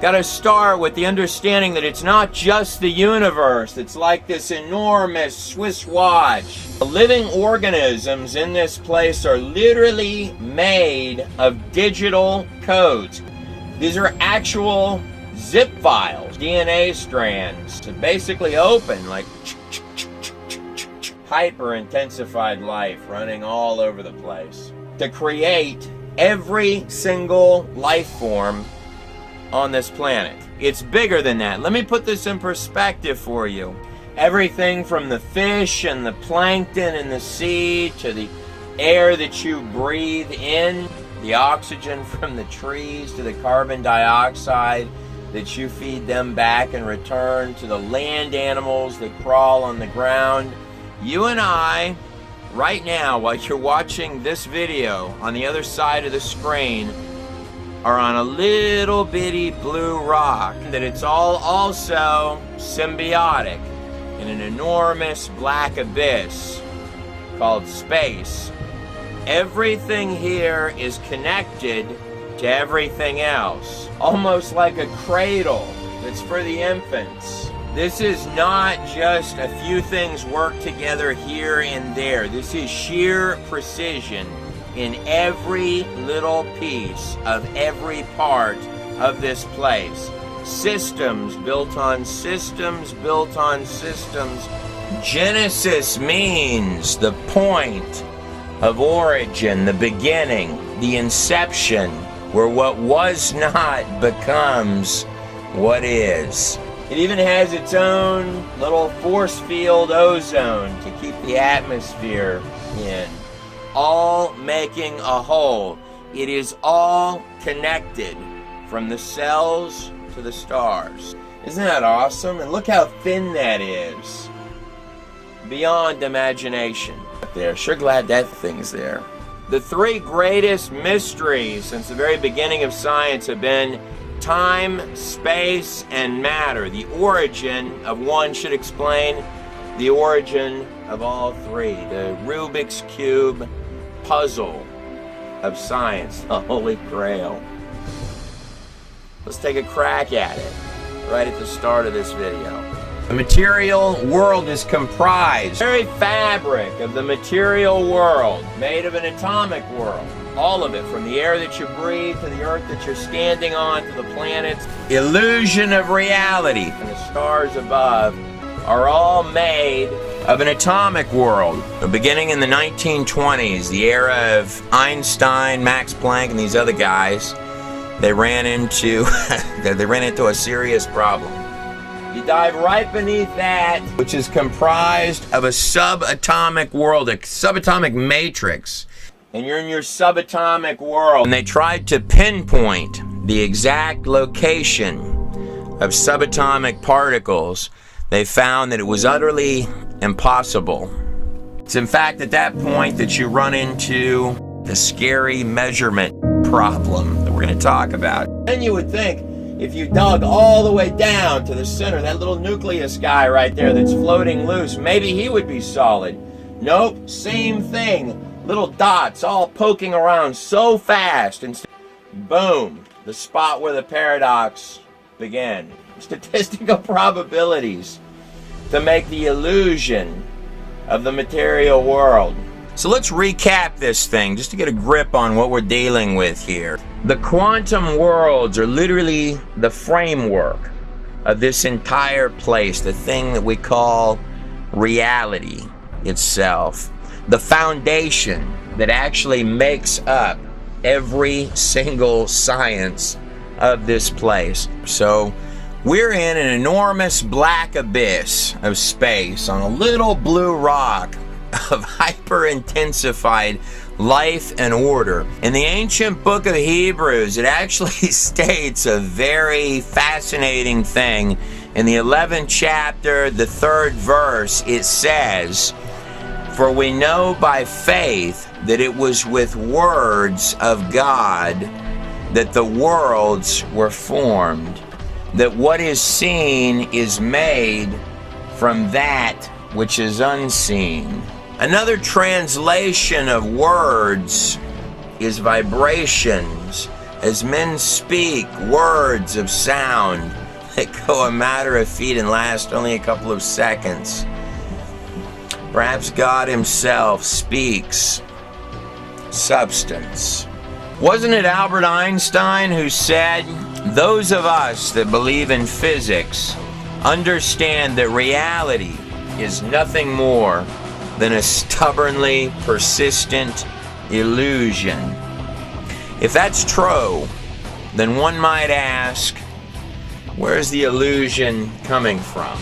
Got to start with the understanding that it's not just the universe. It's like this enormous Swiss watch. The living organisms in this place are literally made of digital codes. These are actual zip files, DNA strands, that basically open like hyper-intensified life running all over the place to create every single life form on this planet. It's bigger than that. Let me put this in perspective for you. Everything from the fish and the plankton in the sea to the air that you breathe in, the oxygen from the trees to the carbon dioxide that you feed them back in return, to the land animals that crawl on the ground. You and I, right now, while you're watching this video on the other side of the screen, are on a little bitty blue rock that it's all also symbiotic in an enormous black abyss called space. Everything here is connected to everything else, almost like a cradle that's for the infants. This is not just a few things work together here and there. This is sheer precision in every little piece of every part of this place. Systems built on systems built on systems. Genesis means the point of origin, the beginning, the inception, where what was not becomes what is. It even has its own little force field ozone to keep the atmosphere in. All making a whole. It is all connected from the cells to the stars. Isn't that awesome? And look how thin that is. Beyond imagination. There, sure glad that thing's there. The three greatest mysteries since the very beginning of science have been time, space, and matter. The origin of one should explain the origin of all three. The Rubik's Cube puzzle of science, the Holy Grail. Let's take a crack at it right at the start of this video. The material world is comprised, the very fabric of the material world, made of an atomic world. All of it, from the air that you breathe to the earth that you're standing on to the planets. Illusion of reality. And the stars above are all made of an atomic world. Beginning in the 1920s, the era of Einstein, Max Planck, and these other guys, they ran into a serious problem. You dive right beneath that, which is comprised of a subatomic world, a subatomic matrix. And you're in your subatomic world. And they tried to pinpoint the exact location of subatomic particles. They found that it was utterly impossible. It's in fact at that point that you run into the scary measurement problem that we're going to talk about. Then you would think, if you dug all the way down to the center, that little nucleus guy right there that's floating loose, maybe he would be solid. Nope, same thing. Little dots all poking around so fast, and boom, the spot where the paradox began. Statistical probabilities to make the illusion of the material world. So let's recap this thing just to get a grip on what we're dealing with here. The quantum worlds are literally the framework of this entire place, the thing that we call reality itself. The foundation that actually makes up every single science of this place. So we're in an enormous black abyss of space on a little blue rock of hyper-intensified life and order. In the ancient book of Hebrews, it actually states a very fascinating thing. In the 11th chapter, the 3rd verse, it says, "For we know by faith that it was with words of God that the worlds were formed, that what is seen is made from that which is unseen." Another translation of words is vibrations. as men speak words of sound that go a matter of feet and last only a couple of seconds. Perhaps God himself speaks substance. Wasn't it Albert Einstein who said, "Those of us that believe in physics understand that reality is nothing more than a stubbornly persistent illusion"? If that's true, then one might ask, where's the illusion coming from?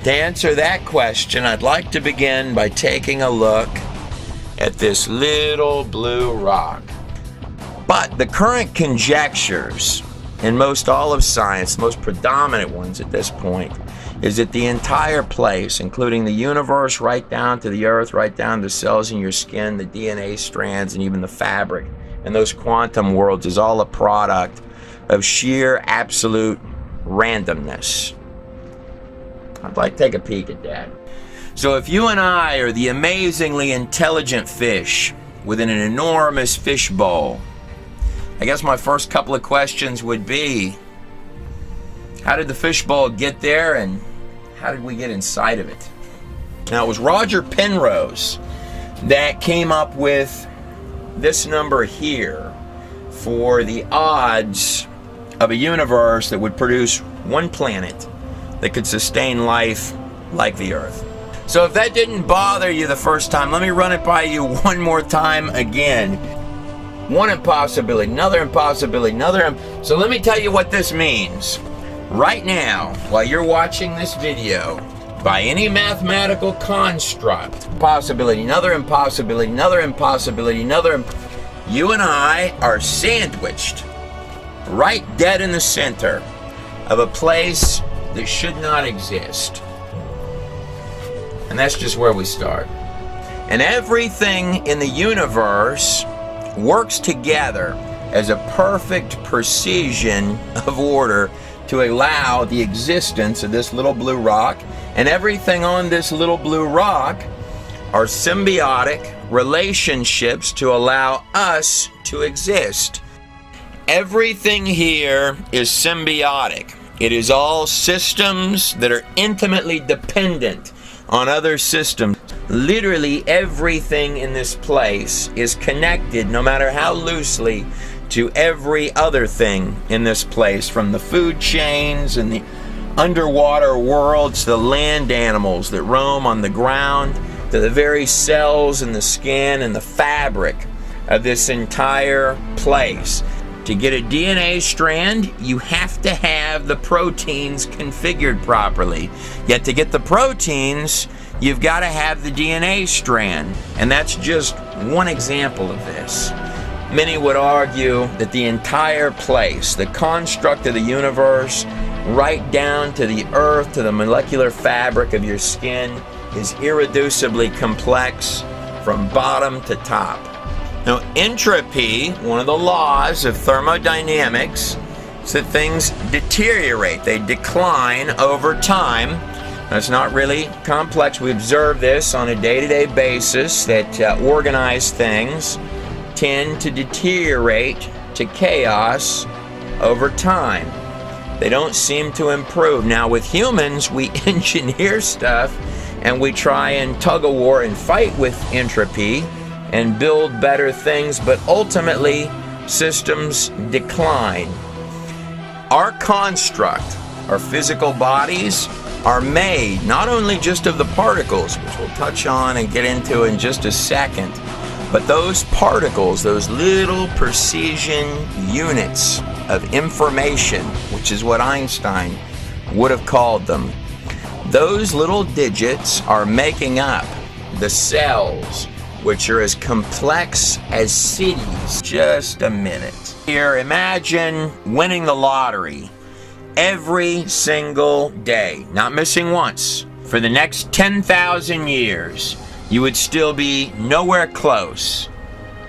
To answer that question, I'd like to begin by taking a look at this little blue rock. But the current conjectures in most all of science, the most predominant ones at this point, is that the entire place, including the universe right down to the earth, right down to the cells in your skin, the DNA strands, and even the fabric, and those quantum worlds, is all a product of sheer absolute randomness. I'd like to take a peek at that. So if you and I are the amazingly intelligent fish within an enormous fish bowl, I guess my first couple of questions would be, how did the fish bowl get there, and how did we get inside of it? Now, it was Roger Penrose that came up with this number here for the odds of a universe that would produce one planet that could sustain life like the Earth. So if that didn't bother you the first time, let me run it by you one more time again. One impossibility, another impossibility, So let me tell you what this means. Right now, while you're watching this video, by any mathematical construct, possibility, another impossibility, you and I are sandwiched right dead in the center of a place that should not exist. And that's just where we start. And everything in the universe works together as a perfect precision of order to allow the existence of this little blue rock. And everything on this little blue rock are symbiotic relationships to allow us to exist. Everything here is symbiotic. It is all systems that are intimately dependent on other systems. Literally everything in this place is connected, no matter how loosely, to every other thing in this place, from the food chains and the underwater worlds, the land animals that roam on the ground, to the very cells in the skin and the fabric of this entire place. To get a DNA strand, you have to have the proteins configured properly. Yet to get the proteins, you've got to have the DNA strand. And that's just one example of this. Many would argue that the entire place, the construct of the universe, right down to the earth, to the molecular fabric of your skin, is irreducibly complex from bottom to top. Now, entropy, one of the laws of thermodynamics, is that things deteriorate. They decline over time. That's not really complex. We observe this on a day-to-day basis, that organized things tend to deteriorate to chaos over time. They don't seem to improve. Now, with humans, we engineer stuff and we try and tug a war and fight with entropy and build better things, but ultimately systems decline. Our construct, our physical bodies, are made not only just of the particles, which we'll touch on and get into in just a second, but those particles, those little precision units of information, which is what Einstein would have called them. Those little digits are making up the cells, which are as complex as cities. Just a minute. Here, imagine winning the lottery every single day, not missing once. For the next 10,000 years, you would still be nowhere close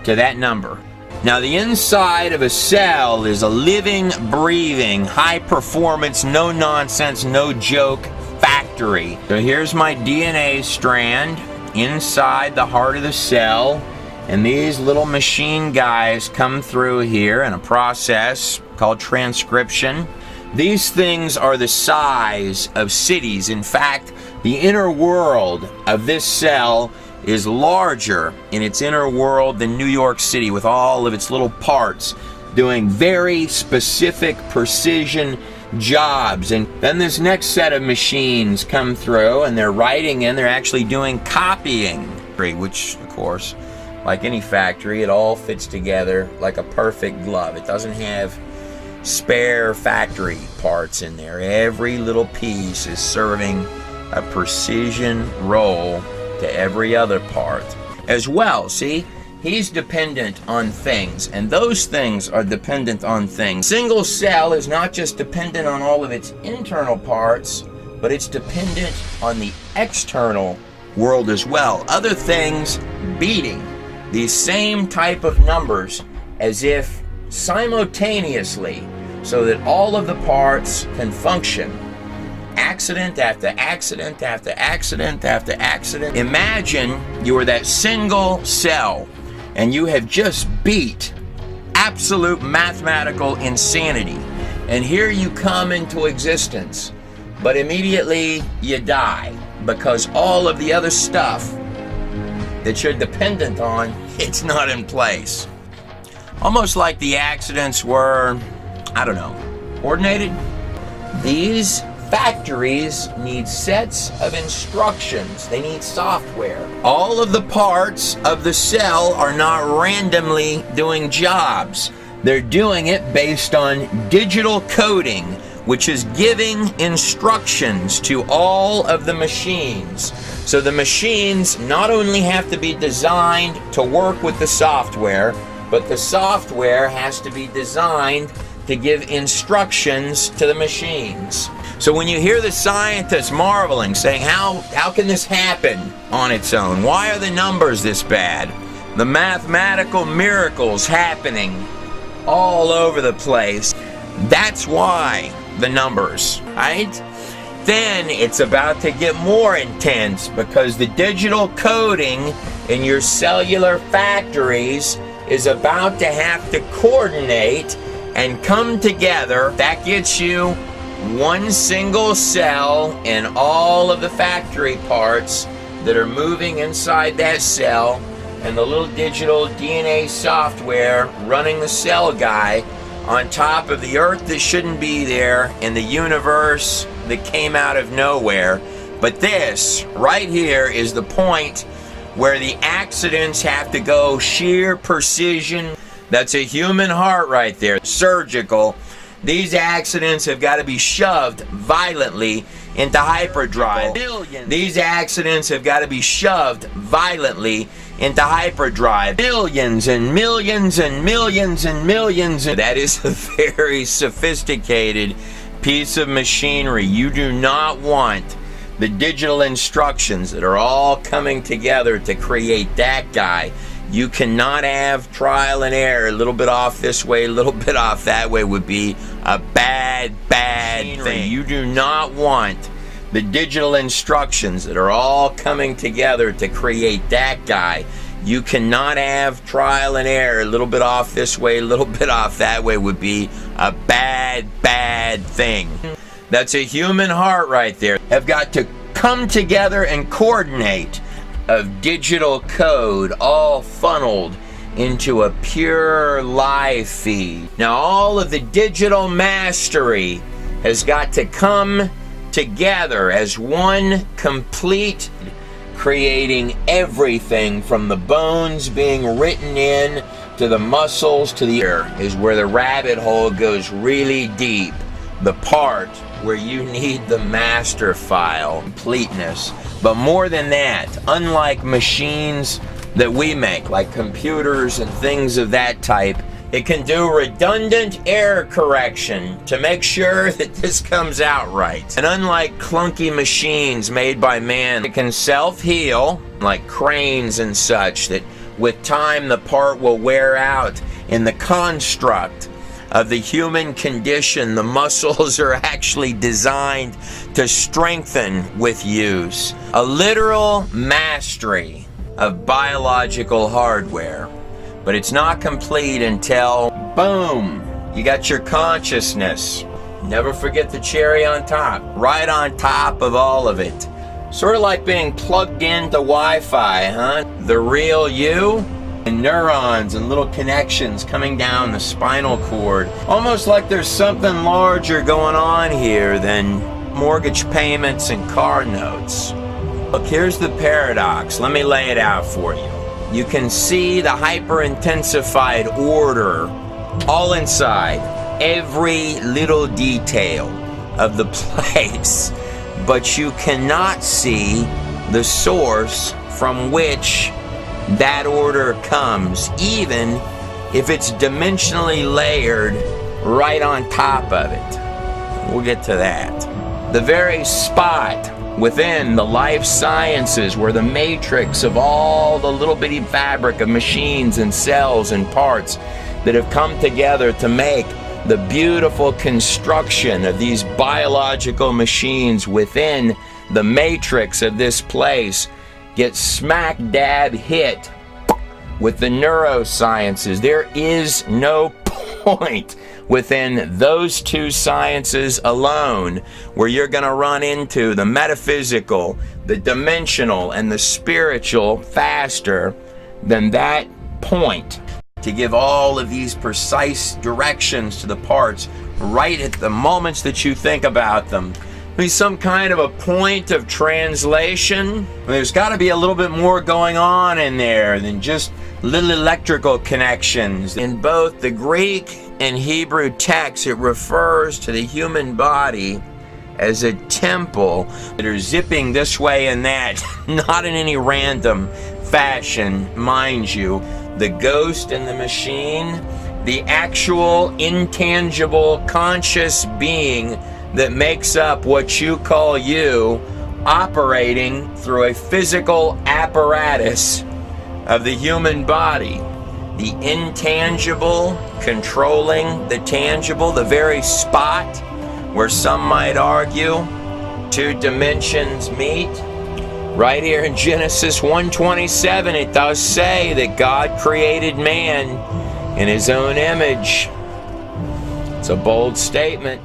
to that number. Now, the inside of a cell is a living, breathing, high-performance, no-nonsense, no-joke factory. So here's my DNA strand inside the heart of the cell, And these little machine guys come through here in a process called transcription. These things are the size of cities. In fact, the inner world of this cell is larger in its inner world than New York City, with all of its little parts doing very specific precision jobs. And then this next set of machines come through and they're writing in, they're actually doing copying, which of course, like any factory, it all fits together like a perfect glove. It doesn't have spare factory parts in there. Every little piece is serving a precision role to every other part as well. See, he's dependent on things, and those things are dependent on things. Single cell is not just dependent on all of its internal parts, but it's dependent on the external world as well. Other things beating these same type of numbers as if simultaneously, so that all of the parts can function. Accident after accident after accident after accident. Imagine you are that single cell and you have just beat absolute mathematical insanity. And here you come into existence, but immediately you die because all of the other stuff that you're dependent on, it's not in place. Almost like the accidents were, I don't know, coordinated. These factories need sets of instructions. They need software. All of the parts of the cell are not randomly doing jobs. They're doing it based on digital coding, which is giving instructions to all of the machines. So the machines not only have to be designed to work with the software, but the software has to be designed to give instructions to the machines. So when you hear the scientists marveling, saying, how can this happen on its own? Why are the numbers this bad? The mathematical miracles happening all over the place. That's why the numbers, right? Then it's about to get more intense, because the digital coding in your cellular factories is about to have to coordinate and come together. That gets you one single cell and all of the factory parts that are moving inside that cell, and the little digital DNA software running the cell guy on top of the earth that shouldn't be there, in the universe that came out of nowhere. But this right here is the point where the accidents have to go sheer precision. That's a human heart right there, surgical. These accidents have got to be shoved violently into hyperdrive. These accidents have got to be shoved violently into hyperdrive. Millions and millions and millions and millions. That is a very sophisticated piece of machinery. You do not want the digital instructions that are all coming together to create that guy. You cannot have trial and error. A little bit off this way, a little bit off that way would be a bad thing. You do not want the digital instructions that are all coming together to create that guy. You cannot have trial and error. A little bit off this way, a little bit off that way would be a bad thing. That's a human heart right there. Have got to come together and coordinate of digital code, all funneled into a pure live feed. Now all of the digital mastery has got to come together as one complete, creating everything from the bones being written in to the muscles to the ear, is where the rabbit hole goes really deep. The part where you need the master file completeness. But more than that, unlike machines that we make, like computers and things of that type, it can do redundant error correction to make sure that this comes out right. And unlike clunky machines made by man, it can self-heal, like cranes and such, that with time the part will wear out. In the construct of the human condition, the muscles are actually designed to strengthen with use. A literal mastery of biological hardware. But it's not complete until, boom, you got your consciousness. Never forget the cherry on top, right on top of all of it. Sort of like being plugged into Wi-Fi, huh? The real you, and neurons and little connections coming down the spinal cord. Almost like there's something larger going on here than mortgage payments and car notes. Look, here's the paradox. Let me lay it out for you. You can see the hyper-intensified order all inside, every little detail of the place, but you cannot see the source from which that order comes, even if it's dimensionally layered right on top of it. We'll get to that. The very spot within the life sciences where the matrix of all the little bitty fabric of machines and cells and parts that have come together to make the beautiful construction of these biological machines within the matrix of this place get smack dab hit with the neurosciences. There is no point within those two sciences alone where you're going to run into the metaphysical, the dimensional, and the spiritual faster than that point to give all of these precise directions to the parts right at the moments that you think about them. I mean, some kind of a point of translation. There's got to be a little bit more going on in there than just little electrical connections. In both the Greek and Hebrew texts, it refers to the human body as a temple that are zipping this way and that, not in any random fashion, mind you. The ghost and the machine, the actual intangible conscious being that makes up what you call you, operating through a physical apparatus of the human body. The intangible controlling the tangible, the very spot where some might argue two dimensions meet. Right here in Genesis 1:27, it does say that God created man in his own image. It's a bold statement.